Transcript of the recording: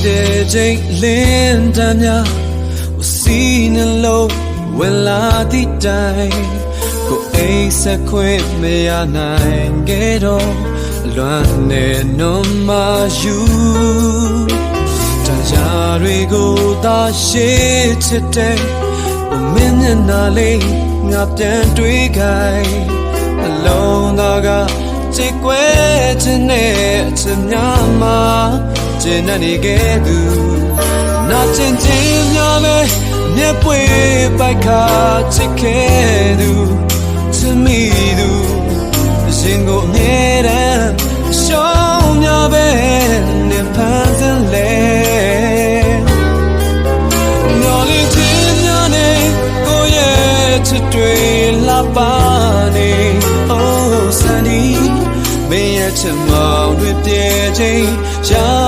တဲ့ချိန်လင်းတမ်းများစီနှလုံးဝင်လာသည့်တိုင်ကိုအိမ်ဆက်ခွင့်မရနိုင်ခဲ့တော့လွမ်းနေနှမယူတရားတွေကိုသာရှေ့ချစ်တဲ့မင်းမျက်နှာလေးငါပြန်တွေ့ခိုင်းအလုံးသားကကြိတ်ကွဲခြင်းနဲ့အချစ်များမှာကျဉ်းနေခဲ့သူနာကျင်ခြင်းများနဲ့မျက်ပွေပိုက်ခါချစ်ခဲ့သူချစ်မိသူရင်ကိုအမြဲတမ်းရှောင်းများပဲနဲ့ဖန်ဆင်းလဲမျော်လင့်ခြင်းများနဲ့ကိုရဲ့ချစ်တွေလာပါနေ Oh Sunny မင်းရဲ့ချစ်မောင်တွေပြည့်ချိန်